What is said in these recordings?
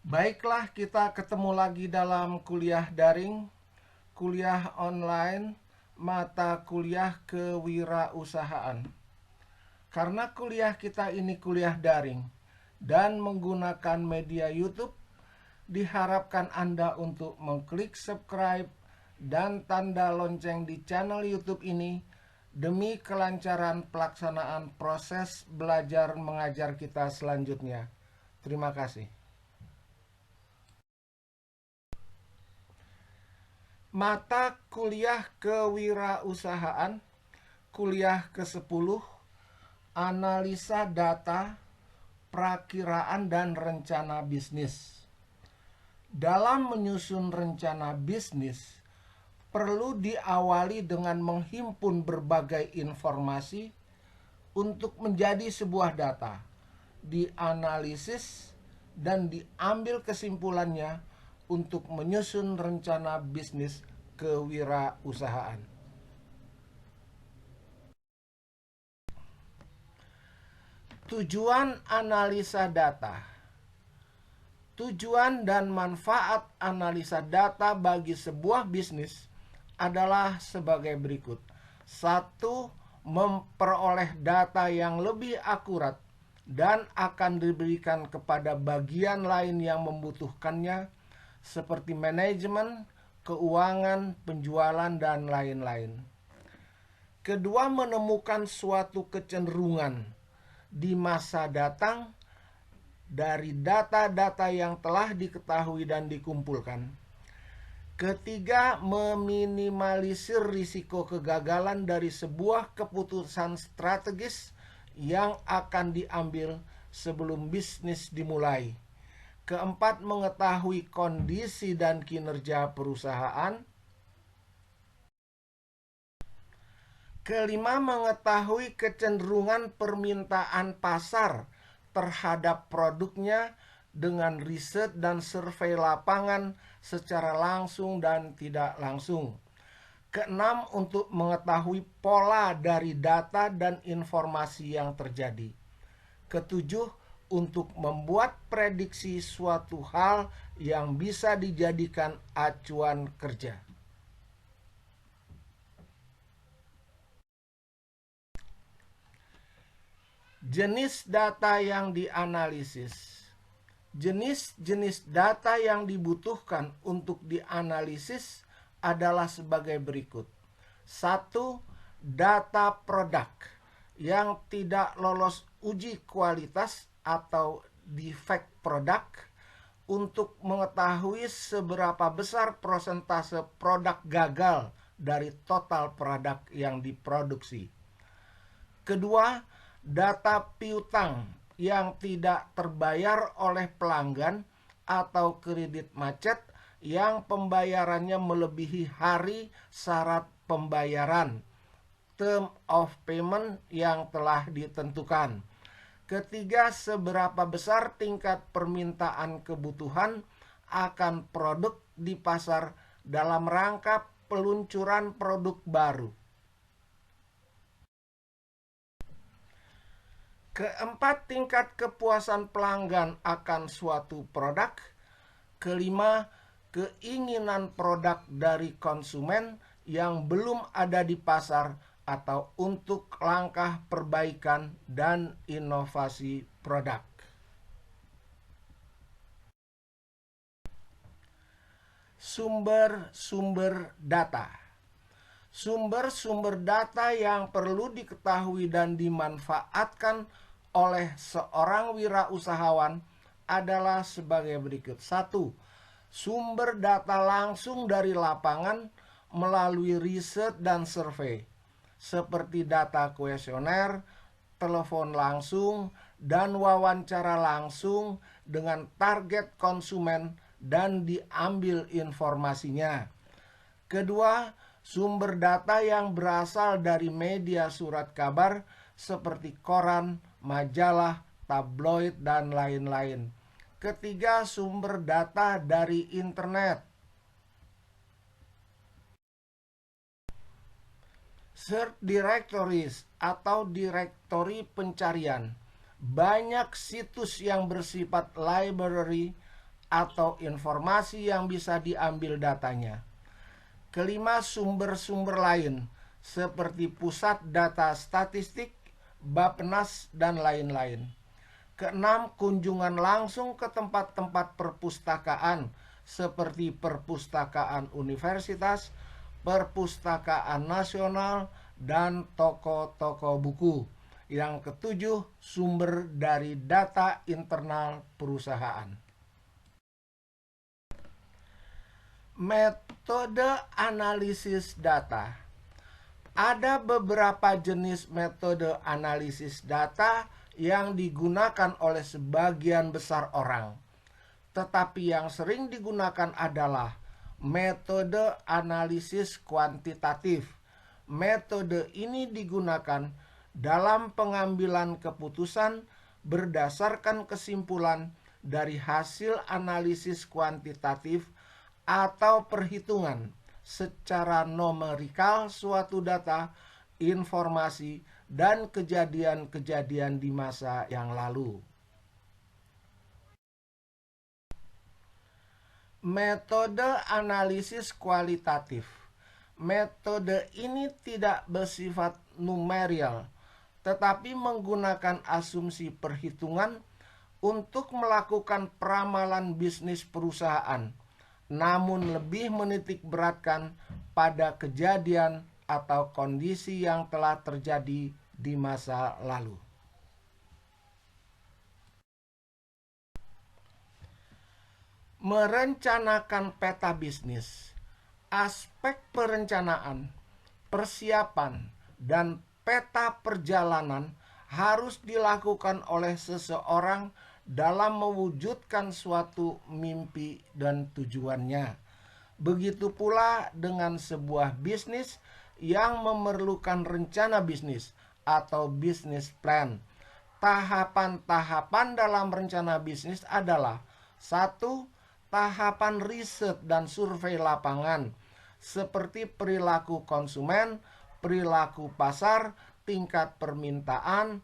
Baiklah, kita ketemu lagi dalam kuliah daring, kuliah online, mata kuliah kewirausahaan. Karena kuliah kita ini kuliah daring dan menggunakan media YouTube, diharapkan Anda untuk mengklik subscribe dan tanda lonceng di channel YouTube ini demi kelancaran pelaksanaan proses belajar mengajar kita selanjutnya. Terima kasih. Mata kuliah kewirausahaan, kuliah ke-10, analisa data, prakiraan dan rencana bisnis. Dalam menyusun rencana bisnis, perlu diawali dengan menghimpun berbagai informasi untuk menjadi sebuah data, dianalisis dan diambil kesimpulannya untuk menyusun rencana bisnis kewirausahaan. Tujuan analisa data. Tujuan dan manfaat analisa data bagi sebuah bisnis adalah sebagai berikut. 1. Memperoleh data yang lebih akurat dan akan diberikan kepada bagian lain yang membutuhkannya, seperti manajemen, keuangan, penjualan, dan lain-lain. Kedua, menemukan suatu kecenderungan di masa datang dari data-data yang telah diketahui dan dikumpulkan. Ketiga, meminimalisir risiko kegagalan dari sebuah keputusan strategis yang akan diambil sebelum bisnis dimulai. Keempat, mengetahui kondisi dan kinerja perusahaan. Kelima, mengetahui kecenderungan permintaan pasar terhadap produknya dengan riset dan survei lapangan secara langsung dan tidak langsung. Keenam, untuk mengetahui pola dari data dan informasi yang terjadi. Ketujuh, untuk membuat prediksi suatu hal yang bisa dijadikan acuan kerja. Jenis data yang dianalisis. Jenis-jenis data yang dibutuhkan untuk dianalisis adalah sebagai berikut. 1. Data produk yang tidak lolos uji kualitas atau defect produk, untuk mengetahui seberapa besar persentase produk gagal dari total produk yang diproduksi. Kedua, data piutang yang tidak terbayar oleh pelanggan atau kredit macet yang pembayarannya melebihi hari syarat pembayaran, term of payment, yang telah ditentukan. Ketiga, seberapa besar tingkat permintaan kebutuhan akan produk di pasar dalam rangka peluncuran produk baru. Keempat, tingkat kepuasan pelanggan akan suatu produk. Kelima, keinginan produk dari konsumen yang belum ada di pasar atau untuk langkah perbaikan dan inovasi produk. Sumber-sumber data. Sumber-sumber data yang perlu diketahui dan dimanfaatkan oleh seorang wirausahawan adalah sebagai berikut. 1. Sumber data langsung dari lapangan melalui riset dan survei, seperti data kuesioner, telepon langsung, dan wawancara langsung dengan target konsumen dan diambil informasinya. Kedua, sumber data yang berasal dari media surat kabar seperti koran, majalah, tabloid, dan lain-lain. Ketiga, sumber data dari internet. Search directories atau direktori pencarian. Banyak situs yang bersifat library atau informasi yang bisa diambil datanya. Kelima, sumber-sumber lain seperti pusat data statistik, Bappenas, dan lain-lain. Keenam, kunjungan langsung ke tempat-tempat perpustakaan seperti perpustakaan universitas, perpustakaan nasional, dan toko-toko buku. Yang ketujuh, sumber dari data internal perusahaan. Metode analisis data. Ada beberapa jenis metode analisis data yang digunakan oleh sebagian besar orang. Tetapi yang sering digunakan adalah metode analisis kuantitatif. Metode ini digunakan dalam pengambilan keputusan berdasarkan kesimpulan dari hasil analisis kuantitatif atau perhitungan secara numerikal suatu data, informasi, dan kejadian-kejadian di masa yang lalu. Metode analisis kualitatif. Metode ini tidak bersifat numeral, tetapi menggunakan asumsi perhitungan untuk melakukan peramalan bisnis perusahaan, namun lebih menitik beratkan pada kejadian atau kondisi yang telah terjadi di masa lalu. Merencanakan peta bisnis. Aspek perencanaan, persiapan, dan peta perjalanan harus dilakukan oleh seseorang dalam mewujudkan suatu mimpi dan tujuannya. Begitu pula dengan sebuah bisnis yang memerlukan rencana bisnis atau business plan. Tahapan-tahapan dalam rencana bisnis adalah: 1. Tahapan riset dan survei lapangan seperti perilaku konsumen, perilaku pasar, tingkat permintaan,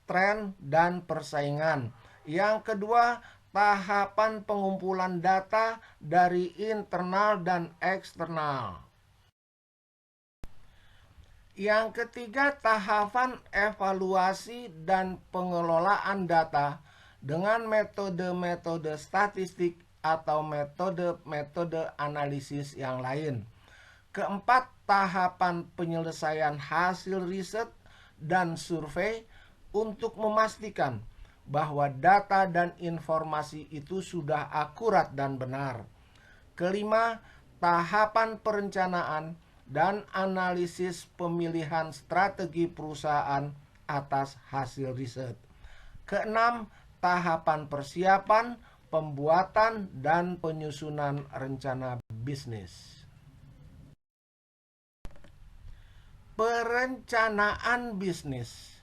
tren, dan persaingan. Yang kedua, tahapan pengumpulan data dari internal dan eksternal. Yang ketiga, tahapan evaluasi dan pengelolaan data dengan metode-metode statistik atau metode-metode analisis yang lain. Keempat, tahapan penyelesaian hasil riset dan survei untuk memastikan bahwa data dan informasi itu sudah akurat dan benar. Kelima, tahapan perencanaan dan analisis pemilihan strategi perusahaan atas hasil riset. Keenam, tahapan persiapan, pembuatan, dan penyusunan rencana bisnis. Perencanaan bisnis.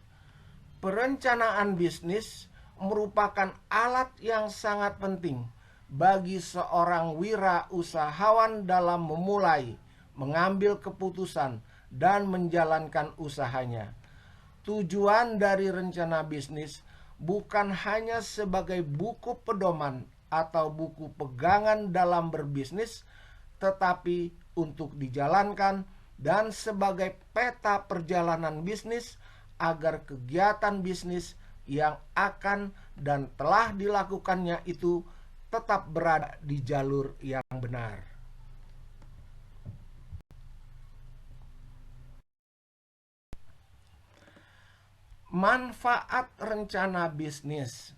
Perencanaan bisnis merupakan alat yang sangat penting bagi seorang wirausahawan dalam memulai, mengambil keputusan, dan menjalankan usahanya. Tujuan dari rencana bisnis bukan hanya sebagai buku pedoman atau buku pegangan dalam berbisnis, tetapi untuk dijalankan dan sebagai peta perjalanan bisnis agar kegiatan bisnis yang akan dan telah dilakukannya itu tetap berada di jalur yang benar. Manfaat rencana bisnis.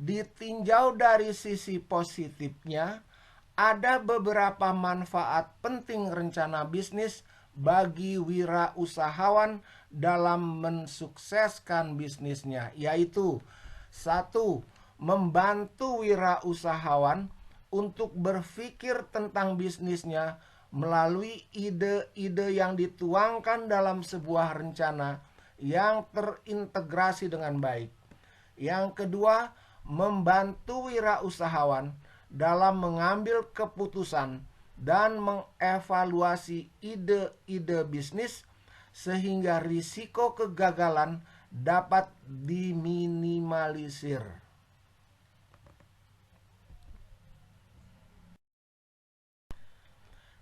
Ditinjau dari sisi positifnya, ada beberapa manfaat penting rencana bisnis bagi wirausahawan dalam mensukseskan bisnisnya, yaitu: 1. Membantu wirausahawan untuk berpikir tentang bisnisnya melalui ide-ide yang dituangkan dalam sebuah rencana yang terintegrasi dengan baik. Yang kedua, membantu wirausahawan dalam mengambil keputusan dan mengevaluasi ide-ide bisnis sehingga risiko kegagalan dapat diminimalisir.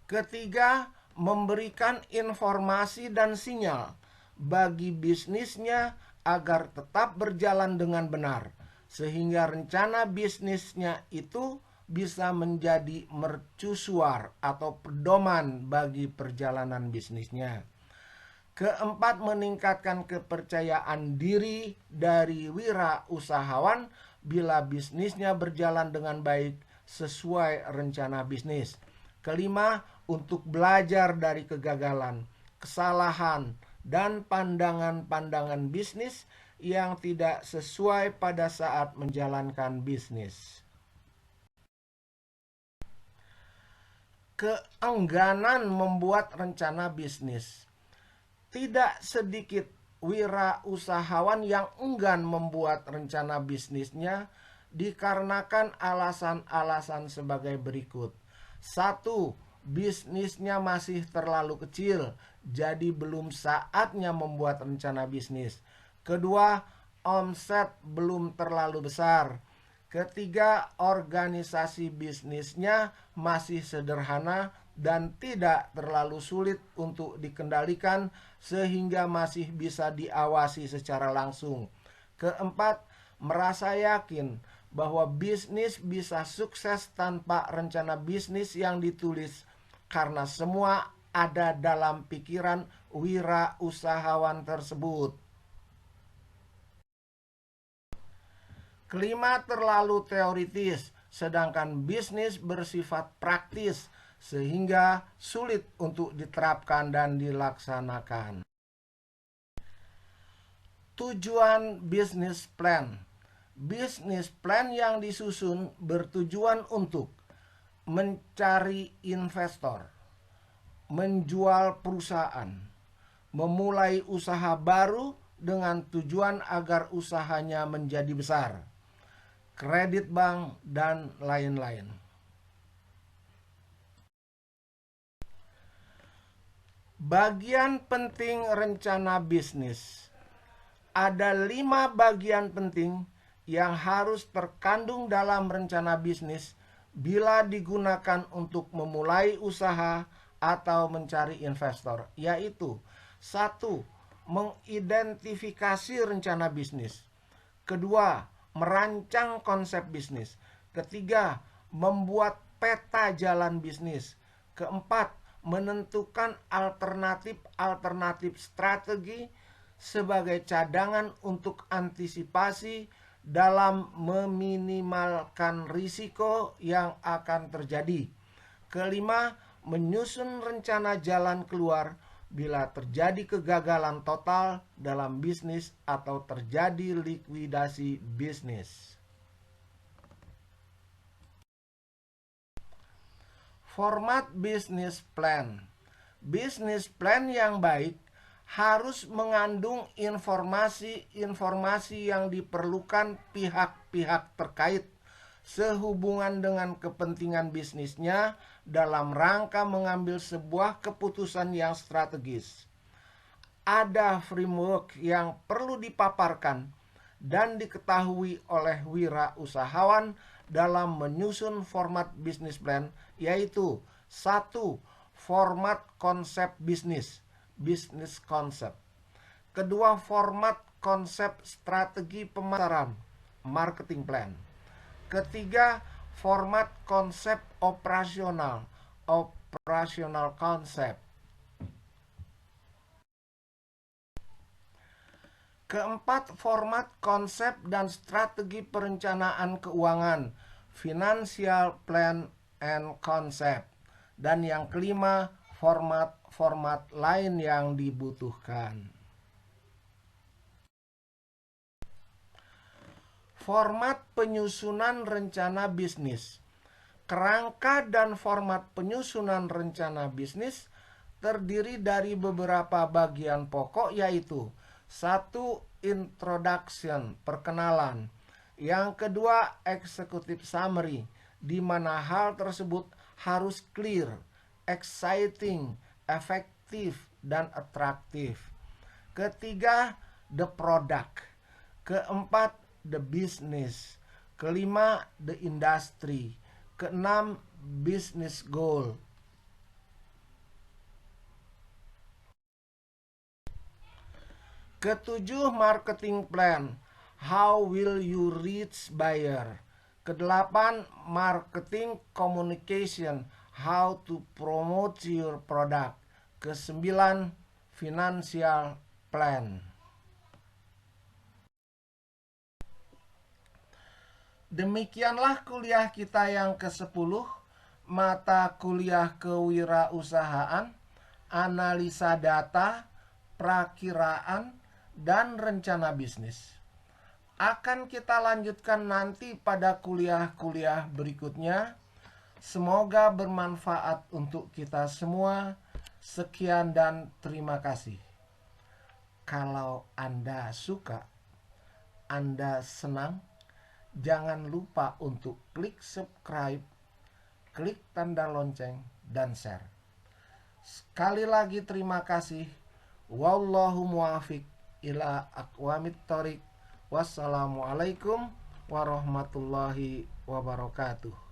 Ketiga, memberikan informasi dan sinyal bagi bisnisnya agar tetap berjalan dengan benar, sehingga rencana bisnisnya itu bisa menjadi mercusuar atau pedoman bagi perjalanan bisnisnya. Keempat, meningkatkan kepercayaan diri dari wirausahawan bila bisnisnya berjalan dengan baik sesuai rencana bisnis. Kelima, untuk belajar dari kegagalan, kesalahan, dan pandangan-pandangan bisnis yang tidak sesuai pada saat menjalankan bisnis. Keengganan membuat rencana bisnis. Tidak sedikit wirausahawan yang enggan membuat rencana bisnisnya dikarenakan alasan-alasan sebagai berikut. 1. Bisnisnya masih terlalu kecil, jadi belum saatnya membuat rencana bisnis. Kedua, omset belum terlalu besar. Ketiga, organisasi bisnisnya masih sederhana dan tidak terlalu sulit untuk dikendalikan sehingga masih bisa diawasi secara langsung. Keempat, merasa yakin bahwa bisnis bisa sukses tanpa rencana bisnis yang ditulis karena semua ada dalam pikiran wirausahawan tersebut. Kelima, terlalu teoritis, sedangkan bisnis bersifat praktis sehingga sulit untuk diterapkan dan dilaksanakan. Tujuan bisnis plan. Bisnis plan yang disusun bertujuan untuk mencari investor, menjual perusahaan, memulai usaha baru dengan tujuan agar usahanya menjadi besar, kredit bank, dan lain-lain. Bagian penting rencana bisnis. Ada 5 bagian penting yang harus terkandung dalam rencana bisnis bila digunakan untuk memulai usaha atau mencari investor, yaitu 1. Mengidentifikasi rencana bisnis. Kedua, merancang konsep bisnis. Ketiga, membuat peta jalan bisnis. Keempat, menentukan alternatif-alternatif strategi sebagai cadangan untuk antisipasi dalam meminimalkan risiko yang akan terjadi. Kelima, menyusun rencana jalan keluar bila terjadi kegagalan total dalam bisnis atau terjadi likuidasi bisnis. Format bisnis plan. Bisnis plan yang baik harus mengandung informasi-informasi yang diperlukan pihak-pihak terkait sehubungan dengan kepentingan bisnisnya dalam rangka mengambil sebuah keputusan yang strategis. Ada framework yang perlu dipaparkan dan diketahui oleh wirausahawan dalam menyusun format bisnis plan, yaitu 1. Format konsep bisnis, business concept. Kedua, format konsep strategi pemasaran, marketing plan. Ketiga, format konsep operasional, operational concept. Keempat, format konsep dan strategi perencanaan keuangan, financial plan and concept. Dan yang kelima, format lain yang dibutuhkan. Format penyusunan rencana bisnis. Kerangka dan format penyusunan rencana bisnis terdiri dari beberapa bagian pokok, yaitu 1. Introduction, perkenalan. Yang kedua, executive summary, di mana hal tersebut harus clear, exciting, efektif, dan atraktif. Ketiga, the product. Keempat, the business. Kelima, the industry. Keenam, business goal. Ketujuh, marketing plan. How will you reach buyer? Kedelapan, marketing communication. How to promote your product. Kesembilan, financial plan. Demikianlah kuliah kita yang ke-10, mata kuliah kewirausahaan, analisa data, prakiraan, dan rencana bisnis. Akan kita lanjutkan nanti pada kuliah-kuliah berikutnya. Semoga bermanfaat untuk kita semua. Sekian dan terima kasih. Kalau Anda suka, Anda senang, jangan lupa untuk klik subscribe, klik tanda lonceng, dan share. Sekali lagi terima kasih. Wallahu muwafiq ila aqwamit thoriq. Wassalamualaikum warahmatullahi wabarakatuh.